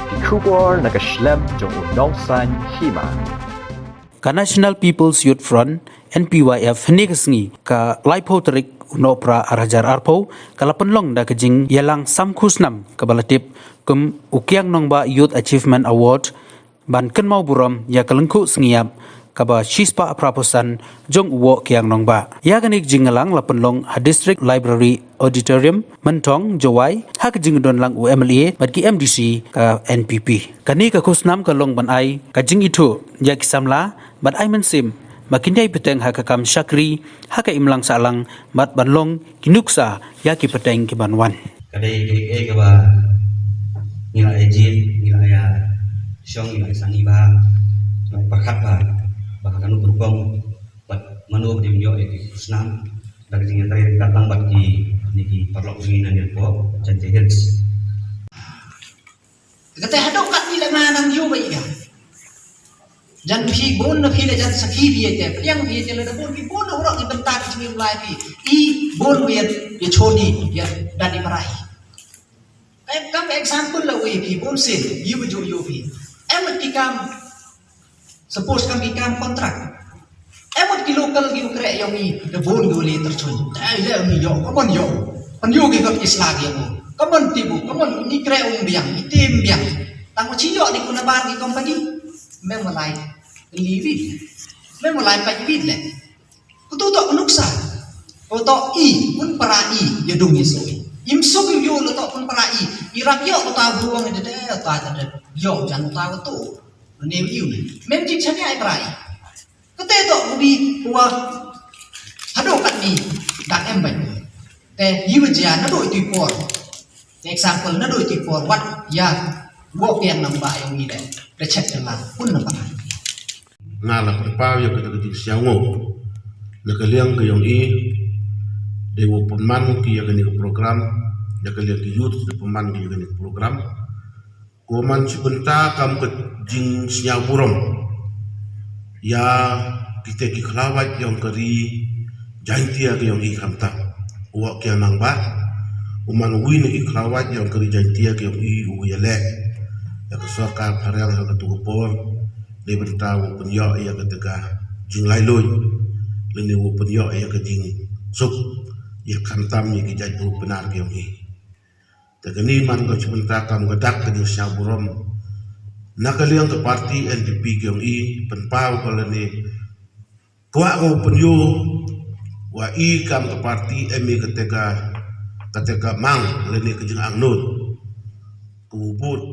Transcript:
ki kubor nakaslem jong unongsan hima. Ka National People's Youth Front NPYF hinigasngi ka Laipoterik unopra arajar arpo kalapenlong da kejing yalang samkhusnam kabalatip kum ukiang nongba Youth Achievement Award ban kenmau buram ya kalengku sengiap kaba shispa praposan jong uwo kiang nongba ya ganik jingalang lapenlong ha District Library Auditorium mentong jawai ha kejing don lang UMLA bagi MDC ka NPP kani ka khusnam ka long ban ai ka jing itu ya kisamla ban ai mensim makindai peteng ha kakam syakri ha ka imlang salang mat banlong kinuksa ya ki peteng ki banwan kadai ke ba nila ejin nila ya syong nila sangi ba pakat ba bakanu berkong bat manu di myo e kusnam dari jingan tari datang bat ki niki parlok nginan ni po jante hills kata hadok kat nila manang yo ba iya jan phi bon na phi le jan sakhi bi te yang bi te le bon bi bon ora ki bentar ki mulai bi I bon wi ye choni ya dadi parai kam example la wi bi bon sin yu jo yo bi em ki kam suppose kam bi kam kontrak em ki local ki ukre yang ni de bon go le terchun ai le mi yo kamon yo pan yo ki kat isla ki mo kamon tibu kamon ni kre biang itim biang tang chi yo ni kuna bar ki company mem malai livi mem malai pa vit le tu to nuksa to I pun para I ya dung yeso im so yo lo to pun para I irak yo ta buang de ta yo jan ta to ne yu mem chi chani ai para I ko te to bi wa hado kat ni dak em ban te yu ja na doi tu por example na doi tu por wat ya wo pian nam ba yo ni de check la pun na pa ngala perpau yang kita ketik siango nak liang ke yang I dewa peman ki yang ke program nak liang ke youth de peman ki yang ke program koman sebentar kam ke jing siang burom ya kita ki kelawat yang keri jantia ke yang I kamta uak ki nang ba uman win ki kelawat yang keri jantia ke yang I uyale ya kesuaka parang yang ketugupor le bertahu penyo ia ketika jing lailoi le wo penyo ia ke jing suk ia kantam ni kijaj bu benar ke ni tegani man ko sebentar kam gadak ke syaburom nakaliang ke parti NDP ke ni penpau ko le ni kwa ko penyo wa I kam ke parti emi ketika mang le ni ke jing angnut kubut